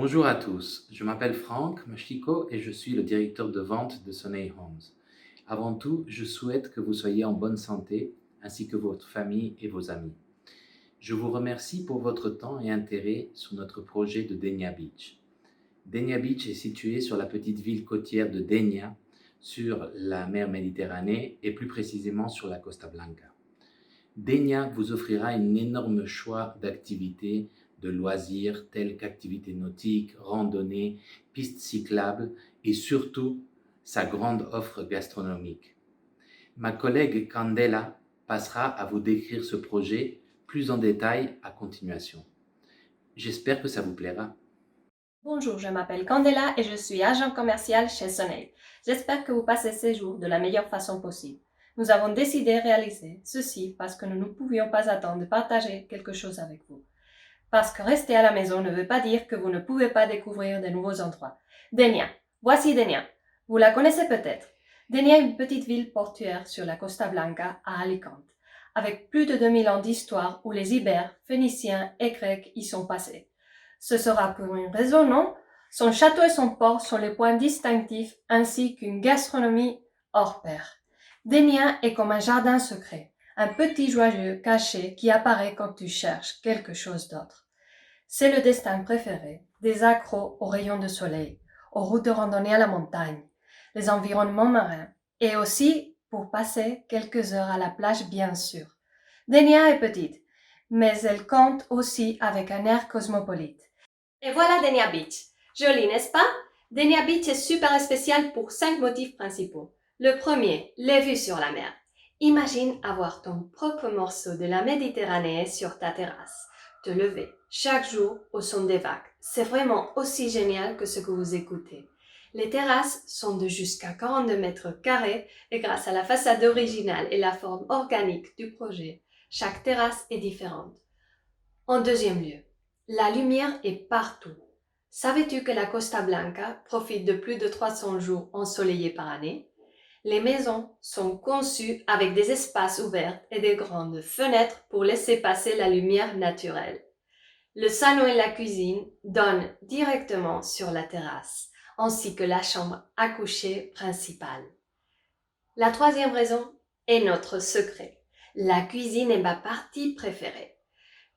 Bonjour à tous, je m'appelle Franck Machiko et je suis le directeur de vente de Soneil Homes. Avant tout, je souhaite que vous soyez en bonne santé, ainsi que votre famille et vos amis. Je vous remercie pour votre temps et intérêt sur notre projet de Denia Beach. Denia Beach est situé sur la petite ville côtière de Denia, sur la mer Méditerranée et plus précisément sur la Costa Blanca. Denia vous offrira un énorme choix d'activités, de loisirs tels qu'activités nautiques, randonnées, pistes cyclables et surtout sa grande offre gastronomique. Ma collègue Candela passera à vous décrire ce projet plus en détail à continuation. J'espère que ça vous plaira. Bonjour, je m'appelle Candela et je suis agent commercial chez Soneil. J'espère que vous passez ces jours de la meilleure façon possible. Nous avons décidé de réaliser ceci parce que nous ne pouvions pas attendre de partager quelque chose avec vous. Parce que rester à la maison ne veut pas dire que vous ne pouvez pas découvrir de nouveaux endroits. Denia. Voici Denia. Vous la connaissez peut-être. Denia est une petite ville portuaire sur la Costa Blanca à Alicante, avec plus de 2000 ans d'histoire où les Ibères, Phéniciens et Grecs y sont passés. Ce sera pour une raison, non? Son château et son port sont les points distinctifs ainsi qu'une gastronomie hors pair. Denia est comme un jardin secret, un petit joyeux caché qui apparaît quand tu cherches quelque chose d'autre. C'est le destin préféré des accros aux rayons de soleil, aux routes de randonnée à la montagne, les environnements marins et aussi pour passer quelques heures à la plage bien sûr. Denia est petite, mais elle compte aussi avec un air cosmopolite. Et voilà Denia Beach. Joli, n'est-ce pas? Denia Beach est super spécial pour 5 motifs principaux. Le premier, les vues sur la mer. Imagine avoir ton propre morceau de la Méditerranée sur ta terrasse. Te lever chaque jour au son des vagues. C'est vraiment aussi génial que ce que vous écoutez. Les terrasses sont de jusqu'à 42 mètres carrés et grâce à la façade originale et la forme organique du projet, chaque terrasse est différente. En deuxième lieu, la lumière est partout. Savais-tu que la Costa Blanca profite de plus de 300 jours ensoleillés par année? Les maisons sont conçues avec des espaces ouverts et des grandes fenêtres pour laisser passer la lumière naturelle. Le salon et la cuisine donnent directement sur la terrasse, ainsi que la chambre à coucher principale. La troisième raison est notre secret. La cuisine est ma partie préférée.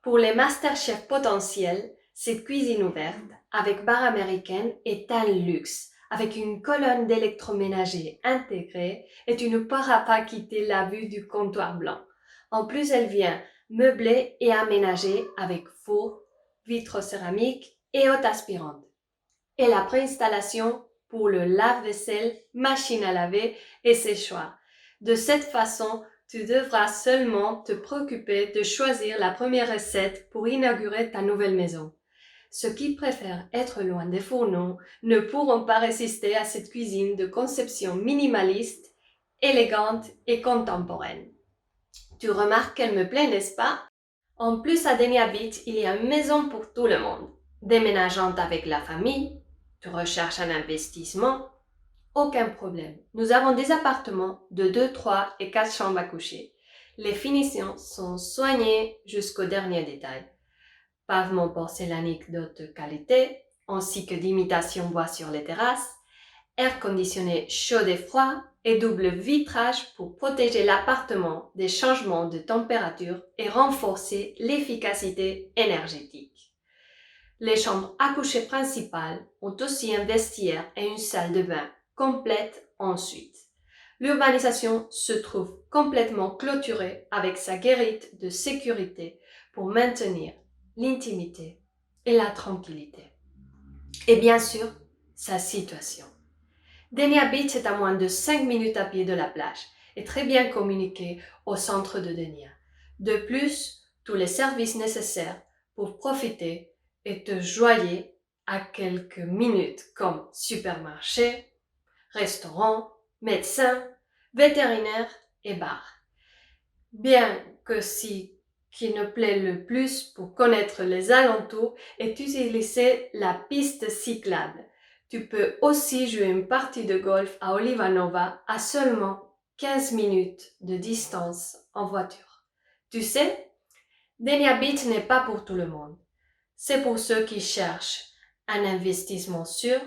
Pour les masterchefs potentiels, cette cuisine ouverte, avec bar américaine, est un luxe. Avec une colonne d'électroménager intégrée et tu ne pourras pas quitter la vue du comptoir blanc. En plus, elle vient meublée et aménagée avec four, vitres céramiques et haute aspirante. Et la préinstallation pour le lave-vaisselle, machine à laver et séchoir. De cette façon, tu devras seulement te préoccuper de choisir la première recette pour inaugurer ta nouvelle maison. Ceux qui préfèrent être loin des fourneaux ne pourront pas résister à cette cuisine de conception minimaliste, élégante et contemporaine. Tu remarques qu'elle me plaît, n'est-ce pas? En plus, à Denia Beach, il y a une maison pour tout le monde. Déménageante avec la famille, tu recherches un investissement, aucun problème. Nous avons des appartements de 2, 3 et 4 chambres à coucher. Les finitions sont soignées jusqu'au dernier détail. Pavement porcellanique d'haute qualité, ainsi que d'imitation bois sur les terrasses, air conditionné chaud et froid et double vitrage pour protéger l'appartement des changements de température et renforcer l'efficacité énergétique. Les chambres à coucher principales ont aussi un vestiaire et une salle de bain complète ensuite. L'urbanisation se trouve complètement clôturée avec sa guérite de sécurité pour maintenir l'intimité et la tranquillité. Et bien sûr, sa situation. Denia Beach est à moins de 5 minutes à pied de la plage et très bien communiqué au centre de Denia. De plus, tous les services nécessaires pour profiter et te joyer à quelques minutes comme supermarché, restaurant, médecin, vétérinaire et bar. Bien que ce qui nous plaît le plus pour connaître les alentours est utiliser la piste cyclable. Tu peux aussi jouer une partie de golf à Olivanova à seulement 15 minutes de distance en voiture. Tu sais, Denia Beach n'est pas pour tout le monde. C'est pour ceux qui cherchent un investissement sûr,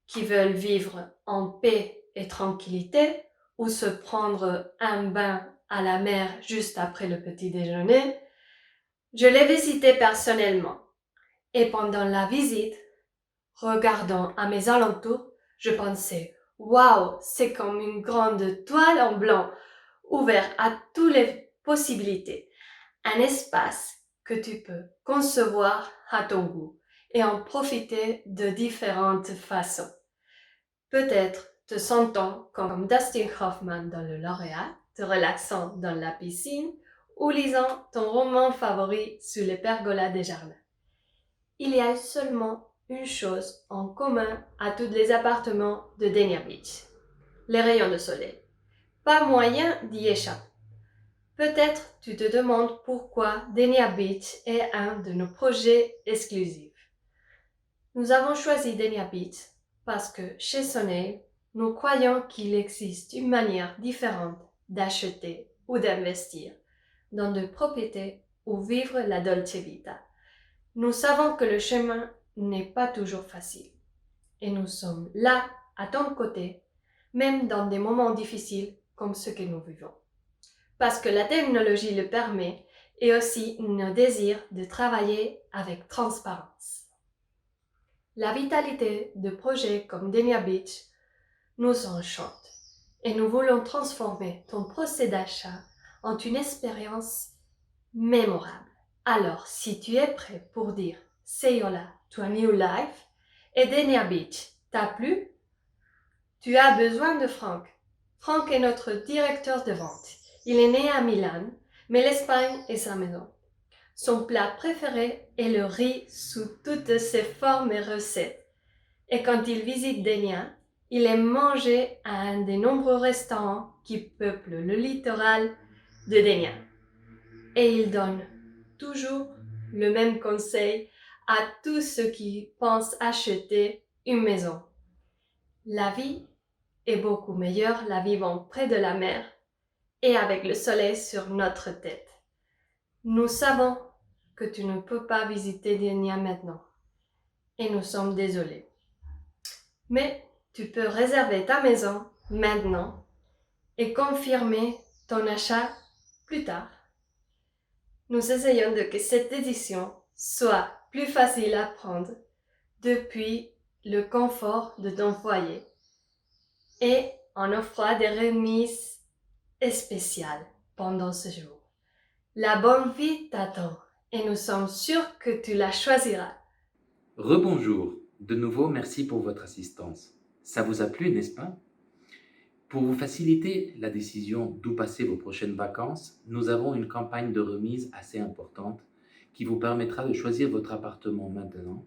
qui veulent vivre en paix et tranquillité ou se prendre un bain à la mer juste après le petit déjeuner. Je l'ai visité personnellement et pendant la visite, regardant à mes alentours, je pensais « Waouh, c'est comme une grande toile en blanc, ouvert à toutes les possibilités. Un espace que tu peux concevoir à ton goût et en profiter de différentes façons. Peut-être te sentant comme Dustin Hoffman dans le lauréat, te relaxant dans la piscine ou lisant ton roman favori sur les pergolas des jardins. Il y a seulement une chose en commun à tous les appartements de Dania Beach. Les rayons de soleil. Pas moyen d'y échapper. Peut-être tu te demandes pourquoi Dania Beach est un de nos projets exclusifs. Nous avons choisi Dania Beach parce que chez Soleil, nous croyons qu'il existe une manière différente d'acheter ou d'investir dans des propriétés ou vivre la Dolce Vita. Nous savons que le chemin n'est pas toujours facile et nous sommes là à ton côté, même dans des moments difficiles comme ceux que nous vivons. Parce que la technologie le permet et aussi nos désirs de travailler avec transparence. La vitalité de projets comme Dania Beach nous enchante et nous voulons transformer ton procès d'achat en une expérience mémorable. Alors, si tu es prêt pour dire « Say Yola to a new life » et Dania Beach t'a plu, tu as besoin de Franck. Franck est notre directeur de vente. Il est né à Milan, mais l'Espagne est sa maison. Son plat préféré est le riz sous toutes ses formes et recettes. Et quand il visite Denia, il aime manger à un des nombreux restaurants qui peuplent le littoral de Denia. Et il donne toujours le même conseil à tous ceux qui pensent acheter une maison. La vie est beaucoup meilleure la vivant près de la mer et avec le soleil sur notre tête. Nous savons que tu ne peux pas visiter Denia maintenant et nous sommes désolés. Mais tu peux réserver ta maison maintenant et confirmer ton achat plus tard. Nous essayons de que cette édition soit plus facile à prendre depuis le confort de ton foyer et on offre des remises spéciales pendant ce jour. La bonne vie t'attend et nous sommes sûrs que tu la choisiras. Rebonjour, de nouveau merci pour votre assistance. Ça vous a plu, n'est-ce pas? Pour vous faciliter la décision d'où passer vos prochaines vacances, nous avons une campagne de remise assez importante qui vous permettra de choisir votre appartement maintenant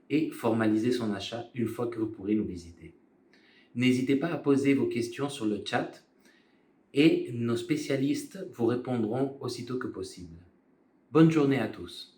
et formaliser son achat une fois que vous pourrez nous visiter. N'hésitez pas à poser vos questions sur le chat et nos spécialistes vous répondront aussitôt que possible. Bonne journée à tous.